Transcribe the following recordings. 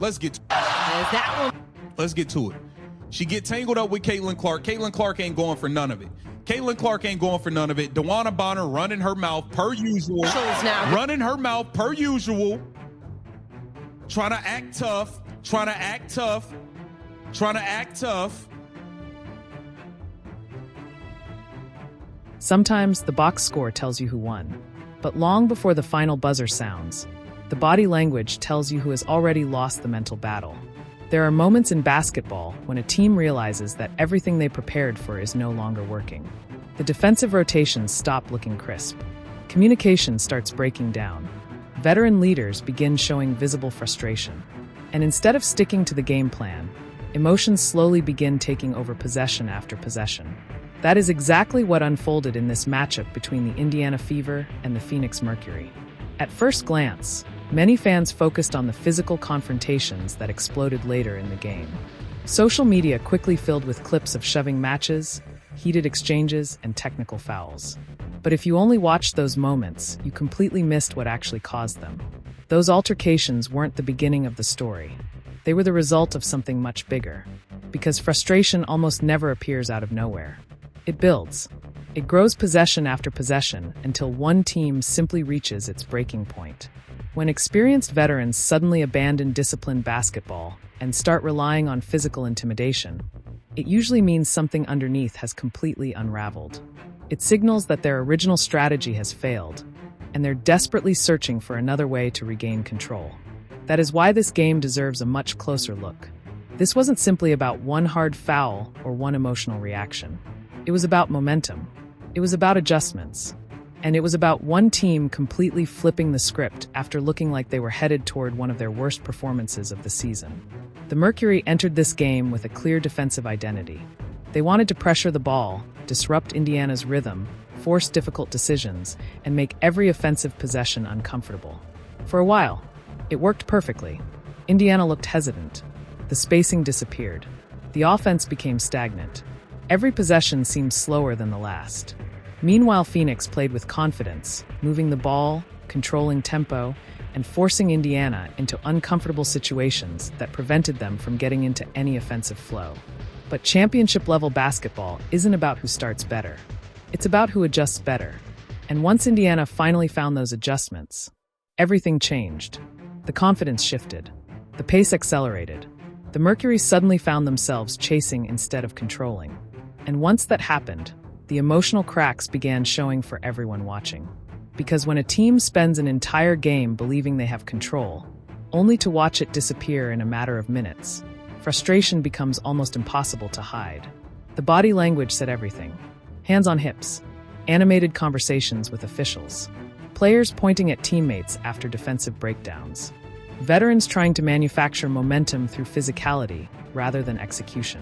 Let's get that one. Let's get to it. She get tangled up with Caitlin Clark. Caitlin Clark ain't going for none of it. Caitlin Clark ain't going for none of it. DeWanna Bonner running her mouth per usual. Running her mouth per usual. Trying to act tough. Trying to act tough. Trying to act tough. Sometimes the box score tells you who won. But long before the final buzzer sounds, the body language tells you who has already lost the mental battle. There are moments in basketball when a team realizes that everything they prepared for is no longer working. The defensive rotations stop looking crisp. Communication starts breaking down. Veteran leaders begin showing visible frustration. And instead of sticking to the game plan, emotions slowly begin taking over possession after possession. That is exactly what unfolded in this matchup between the Indiana Fever and the Phoenix Mercury. At first glance, many fans focused on the physical confrontations that exploded later in the game. Social media quickly filled with clips of shoving matches, heated exchanges, and technical fouls. But if you only watched those moments, you completely missed what actually caused them. Those altercations weren't the beginning of the story. They were the result of something much bigger. Because frustration almost never appears out of nowhere. It builds. It grows possession after possession until one team simply reaches its breaking point. When experienced veterans suddenly abandon disciplined basketball and start relying on physical intimidation, it usually means something underneath has completely unraveled. It signals that their original strategy has failed, and they're desperately searching for another way to regain control. That is why this game deserves a much closer look. This wasn't simply about one hard foul or one emotional reaction. It was about momentum. It was about adjustments. And it was about one team completely flipping the script after looking like they were headed toward one of their worst performances of the season. The Mercury entered this game with a clear defensive identity. They wanted to pressure the ball, disrupt Indiana's rhythm, force difficult decisions, and make every offensive possession uncomfortable. For a while, it worked perfectly. Indiana looked hesitant. The spacing disappeared. The offense became stagnant. Every possession seemed slower than the last. Meanwhile, Phoenix played with confidence, moving the ball, controlling tempo, and forcing Indiana into uncomfortable situations that prevented them from getting into any offensive flow. But championship-level basketball isn't about who starts better. It's about who adjusts better. And once Indiana finally found those adjustments, everything changed. The confidence shifted. The pace accelerated. The Mercury suddenly found themselves chasing instead of controlling. And once that happened, the emotional cracks began showing for everyone watching. Because when a team spends an entire game believing they have control, only to watch it disappear in a matter of minutes, frustration becomes almost impossible to hide. The body language said everything. Hands on hips, animated conversations with officials, players pointing at teammates after defensive breakdowns, veterans trying to manufacture momentum through physicality rather than execution.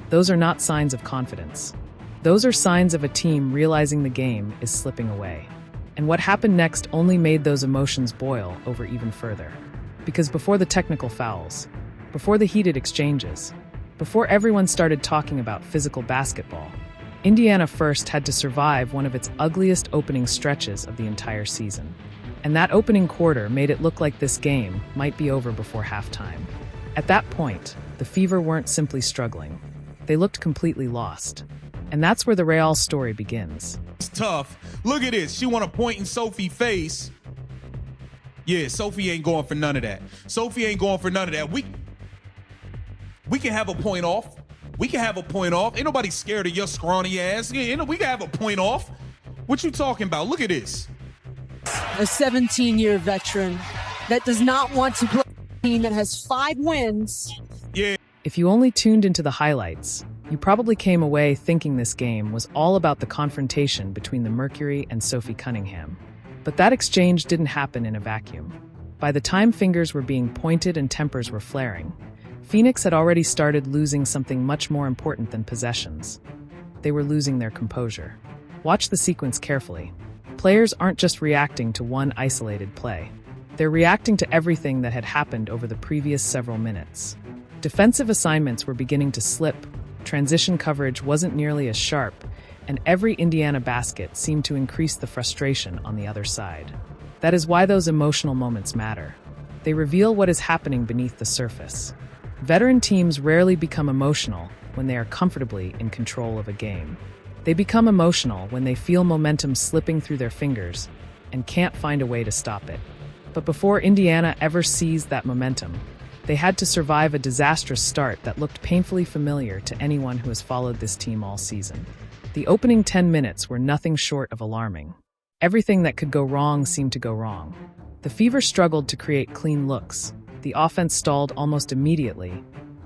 Those are not signs of confidence. Those are signs of a team realizing the game is slipping away. And what happened next only made those emotions boil over even further. Because before the technical fouls, before the heated exchanges, before everyone started talking about physical basketball, Indiana first had to survive one of its ugliest opening stretches of the entire season. And that opening quarter made it look like this game might be over before halftime. At that point, the Fever weren't simply struggling. They looked completely lost. And that's where the Real story begins. It's tough. Look at this. She want to point in Sophie's face. Yeah, Sophie ain't going for none of that. Sophie ain't going for none of that. We can have a point off. We can have a point off. Ain't nobody scared of your scrawny ass. Yeah, we can have a point off. What you talking about? Look at this. A 17-year veteran that does not want to play a team that has 5 wins. Yeah. If you only tuned into the highlights, you probably came away thinking this game was all about the confrontation between the Mercury and Sophie Cunningham. But that exchange didn't happen in a vacuum. By the time fingers were being pointed and tempers were flaring, Phoenix had already started losing something much more important than possessions. They were losing their composure. Watch the sequence carefully. Players aren't just reacting to one isolated play. They're reacting to everything that had happened over the previous several minutes. Defensive assignments were beginning to slip, transition coverage wasn't nearly as sharp, and every Indiana basket seemed to increase the frustration on the other side. That is why those emotional moments matter. They reveal what is happening beneath the surface. Veteran teams rarely become emotional when they are comfortably in control of a game. They become emotional when they feel momentum slipping through their fingers and can't find a way to stop it. But before Indiana ever seized that momentum, they had to survive a disastrous start that looked painfully familiar to anyone who has followed this team all season. The opening 10 minutes were nothing short of alarming. Everything that could go wrong seemed to go wrong. The Fever struggled to create clean looks. The offense stalled almost immediately,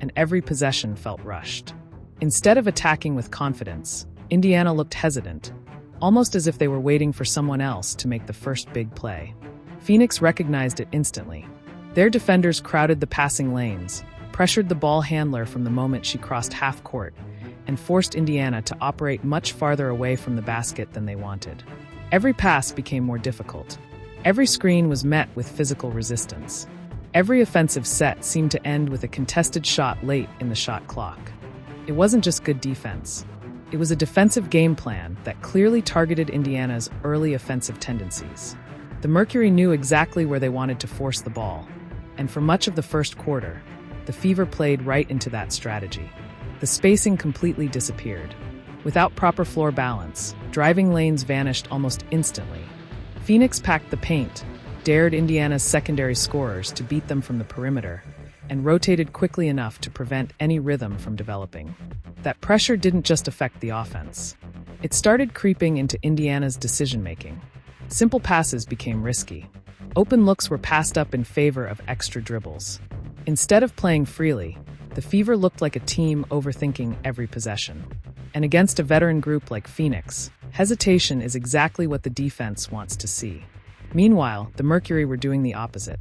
and every possession felt rushed. Instead of attacking with confidence, Indiana looked hesitant, almost as if they were waiting for someone else to make the first big play. Phoenix recognized it instantly. Their defenders crowded the passing lanes, pressured the ball handler from the moment she crossed half court, and forced Indiana to operate much farther away from the basket than they wanted. Every pass became more difficult. Every screen was met with physical resistance. Every offensive set seemed to end with a contested shot late in the shot clock. It wasn't just good defense. It was a defensive game plan that clearly targeted Indiana's early offensive tendencies. The Mercury knew exactly where they wanted to force the ball, and for much of the first quarter, the Fever played right into that strategy. The spacing completely disappeared. Without proper floor balance, driving lanes vanished almost instantly. Phoenix packed the paint, dared Indiana's secondary scorers to beat them from the perimeter, and rotated quickly enough to prevent any rhythm from developing. That pressure didn't just affect the offense. It started creeping into Indiana's decision-making. Simple passes became risky. Open looks were passed up in favor of extra dribbles. Instead of playing freely, the Fever looked like a team overthinking every possession. And against a veteran group like Phoenix, hesitation is exactly what the defense wants to see. Meanwhile, the Mercury were doing the opposite.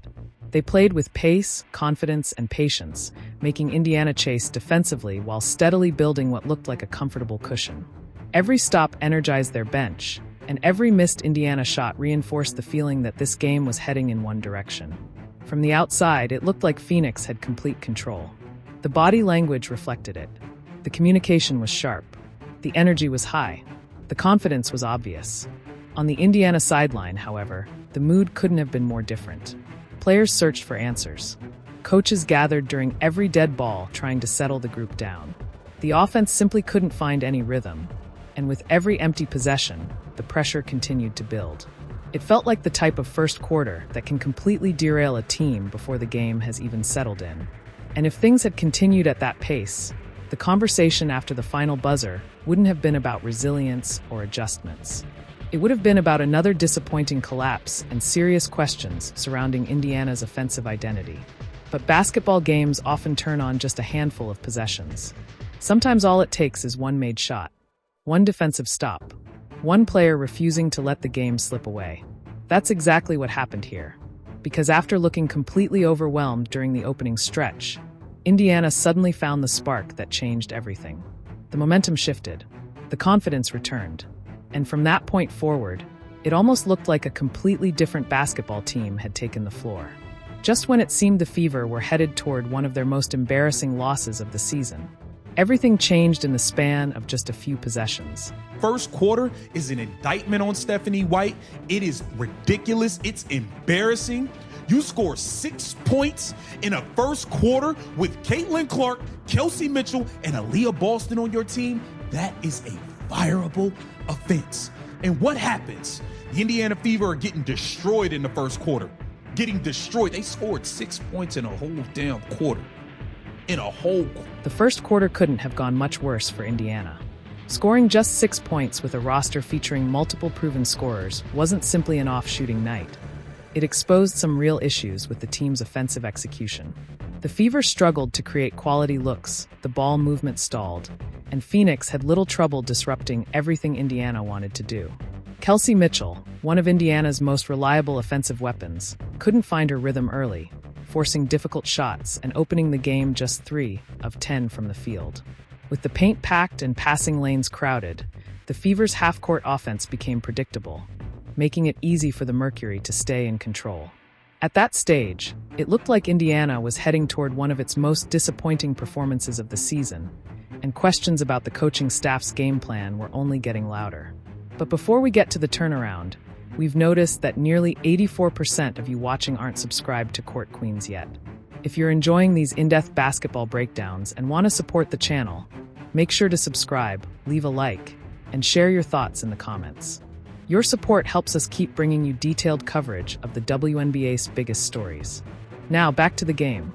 They played with pace, confidence, and patience, making Indiana chase defensively while steadily building what looked like a comfortable cushion. Every stop energized their bench, and every missed Indiana shot reinforced the feeling that this game was heading in one direction. From the outside, it looked like Phoenix had complete control. The body language reflected it. The communication was sharp. The energy was high. The confidence was obvious. On the Indiana sideline, however, the mood couldn't have been more different. Players searched for answers. Coaches gathered during every dead ball trying to settle the group down. The offense simply couldn't find any rhythm, and with every empty possession, the pressure continued to build. It felt like the type of first quarter that can completely derail a team before the game has even settled in. And if things had continued at that pace, the conversation after the final buzzer wouldn't have been about resilience or adjustments. It would have been about another disappointing collapse and serious questions surrounding Indiana's offensive identity. But basketball games often turn on just a handful of possessions. Sometimes all it takes is one made shot, one defensive stop, one player refusing to let the game slip away. That's exactly what happened here. Because after looking completely overwhelmed during the opening stretch, Indiana suddenly found the spark that changed everything. The momentum shifted, the confidence returned, and from that point forward, it almost looked like a completely different basketball team had taken the floor. Just when it seemed the Fever were headed toward one of their most embarrassing losses of the season, everything changed in the span of just a few possessions. First quarter is an indictment on Stephanie White. It is ridiculous. It's embarrassing. You score 6 points in a first quarter with Caitlin Clark, Kelsey Mitchell, and Aliyah Boston on your team. That is a fireable offense. And what happens? The Indiana Fever are getting destroyed in the first quarter. Getting destroyed. They scored 6 points in a whole damn quarter. The first quarter couldn't have gone much worse for Indiana. Scoring just 6 points with a roster featuring multiple proven scorers wasn't simply an off-shooting night. It exposed some real issues with the team's offensive execution. The Fever struggled to create quality looks, the ball movement stalled, and Phoenix had little trouble disrupting everything Indiana wanted to do. Kelsey Mitchell, one of Indiana's most reliable offensive weapons, couldn't find her rhythm early, forcing difficult shots and opening the game just 3 of 10 from the field. With the paint packed and passing lanes crowded, the Fever's half-court offense became predictable, making it easy for the Mercury to stay in control. At that stage, it looked like Indiana was heading toward one of its most disappointing performances of the season, and questions about the coaching staff's game plan were only getting louder. But before we get to the turnaround, we've noticed that nearly 84% of you watching aren't subscribed to Court Queens yet. If you're enjoying these in-depth basketball breakdowns and want to support the channel, make sure to subscribe, leave a like, and share your thoughts in the comments. Your support helps us keep bringing you detailed coverage of the WNBA's biggest stories. Now, back to the game.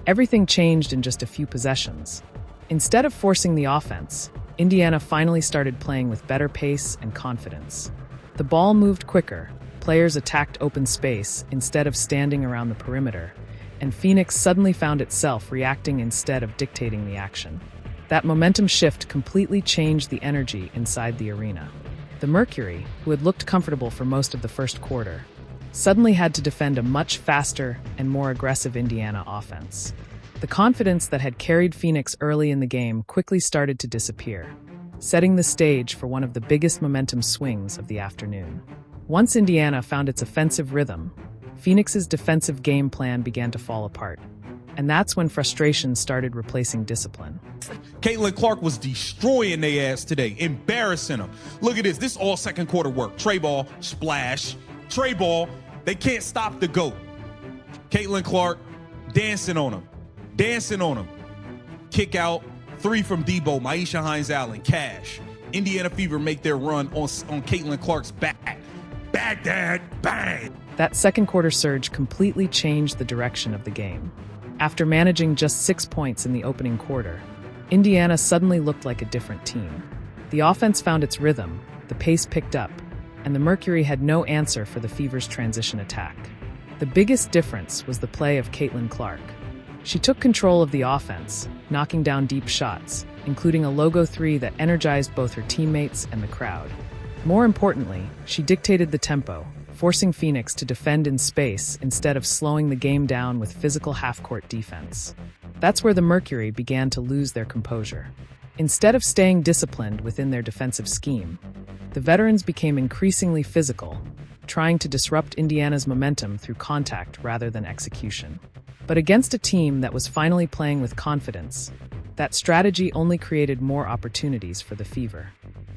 Everything changed in just a few possessions. Instead of forcing the offense, Indiana finally started playing with better pace and confidence. The ball moved quicker, players attacked open space instead of standing around the perimeter, and Phoenix suddenly found itself reacting instead of dictating the action. That momentum shift completely changed the energy inside the arena. The Mercury, who had looked comfortable for most of the first quarter, suddenly had to defend a much faster and more aggressive Indiana offense. The confidence that had carried Phoenix early in the game quickly started to disappear, setting the stage for one of the biggest momentum swings of the afternoon. Once Indiana found its offensive rhythm, Phoenix's defensive game plan began to fall apart. And that's when frustration started replacing discipline. Caitlin Clark was destroying their ass today, embarrassing them. Look at this. This all second quarter work. Tray ball, splash. Tray ball. They can't stop the GOAT. Caitlin Clark dancing on them. Dancing on them. Kick out. 3 from Debo, Maisha Hines-Allen, cash. Indiana Fever make their run on Caitlin Clark's back. Baghdad, bang! That second quarter surge completely changed the direction of the game. After managing just 6 points in the opening quarter, Indiana suddenly looked like a different team. The offense found its rhythm, the pace picked up, and the Mercury had no answer for the Fever's transition attack. The biggest difference was the play of Caitlin Clark. She took control of the offense, knocking down deep shots, including a logo 3 that energized both her teammates and the crowd. More importantly, she dictated the tempo, forcing Phoenix to defend in space instead of slowing the game down with physical half-court defense. That's where the Mercury began to lose their composure. Instead of staying disciplined within their defensive scheme, the veterans became increasingly physical, trying to disrupt Indiana's momentum through contact rather than execution. But against a team that was finally playing with confidence, that strategy only created more opportunities for the Fever.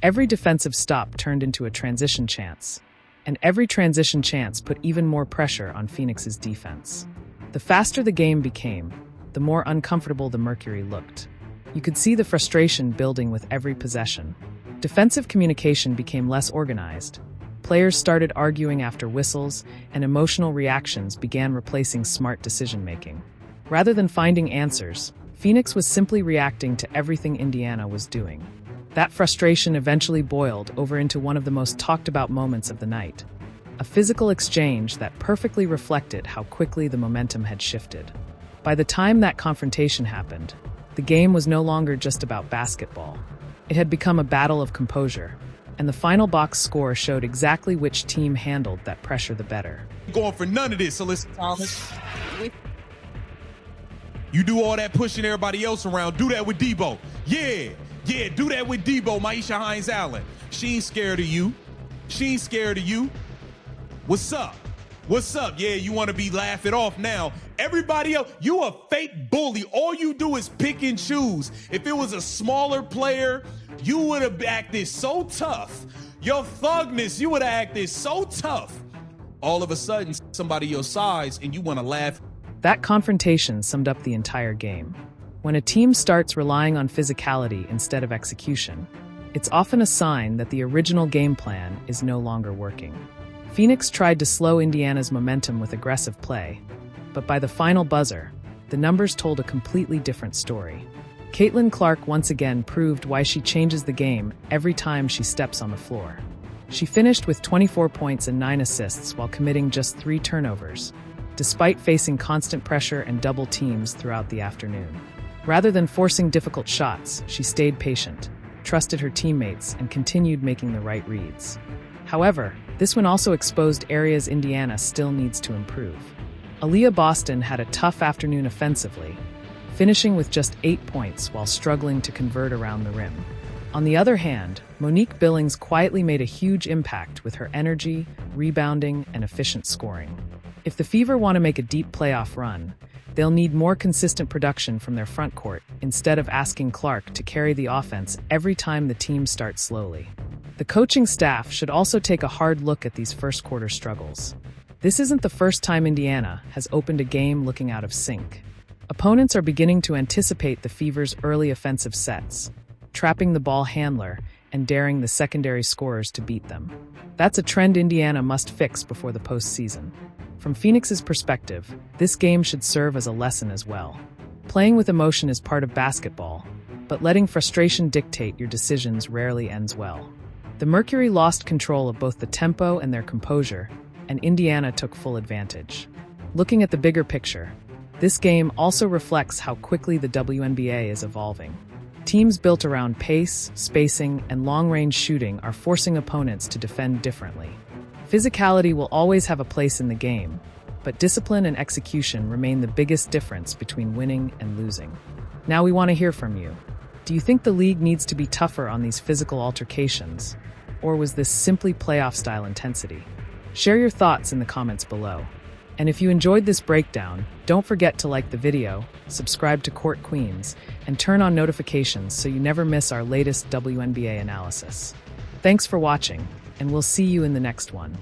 Every defensive stop turned into a transition chance, and every transition chance put even more pressure on Phoenix's defense. The faster the game became, the more uncomfortable the Mercury looked. You could see the frustration building with every possession. Defensive communication became less organized. Players started arguing after whistles, and emotional reactions began replacing smart decision-making. Rather than finding answers, Phoenix was simply reacting to everything Indiana was doing. That frustration eventually boiled over into one of the most talked-about moments of the night. A physical exchange that perfectly reflected how quickly the momentum had shifted. By the time that confrontation happened, the game was no longer just about basketball. It had become a battle of composure, and the final box score showed exactly which team handled that pressure the better. Going for none of this, Alyssa Thomas. You do all that pushing everybody else around. Do that with Debo. Yeah, do that with Debo, Maisha Hines-Allen. She ain't scared of you. She ain't scared of you. What's up? What's up? Yeah, you want to be laughing off now. Everybody else, you a fake bully. All you do is pick and choose. If it was a smaller player, you would have acted so tough. Your thugness, you would have acted so tough. All of a sudden, somebody your size, and you want to laugh. That confrontation summed up the entire game. When a team starts relying on physicality instead of execution, it's often a sign that the original game plan is no longer working. Phoenix tried to slow Indiana's momentum with aggressive play, but by the final buzzer, the numbers told a completely different story. Caitlin Clark once again proved why she changes the game every time she steps on the floor. She finished with 24 points and 9 assists while committing just 3 turnovers, despite facing constant pressure and double teams throughout the afternoon. Rather than forcing difficult shots, she stayed patient, trusted her teammates, and continued making the right reads. However, this one also exposed areas Indiana still needs to improve. Aliyah Boston had a tough afternoon offensively, finishing with just 8 points while struggling to convert around the rim. On the other hand, Monique Billings quietly made a huge impact with her energy, rebounding, and efficient scoring. If the Fever want to make a deep playoff run, they'll need more consistent production from their front court instead of asking Clark to carry the offense every time the team starts slowly. The coaching staff should also take a hard look at these first quarter struggles. This isn't the first time Indiana has opened a game looking out of sync. Opponents are beginning to anticipate the Fever's early offensive sets, trapping the ball handler and daring the secondary scorers to beat them. That's a trend Indiana must fix before the postseason. From Phoenix's perspective, this game should serve as a lesson as well. Playing with emotion is part of basketball, but letting frustration dictate your decisions rarely ends well. The Mercury lost control of both the tempo and their composure, and Indiana took full advantage. Looking at the bigger picture, this game also reflects how quickly the WNBA is evolving. Teams built around pace, spacing, and long-range shooting are forcing opponents to defend differently. Physicality will always have a place in the game, but discipline and execution remain the biggest difference between winning and losing. Now we want to hear from you. Do you think the league needs to be tougher on these physical altercations, or was this simply playoff-style intensity? Share your thoughts in the comments below. And if you enjoyed this breakdown, don't forget to like the video, subscribe to Court Queens, and turn on notifications so you never miss our latest WNBA analysis. Thanks for watching, and we'll see you in the next one.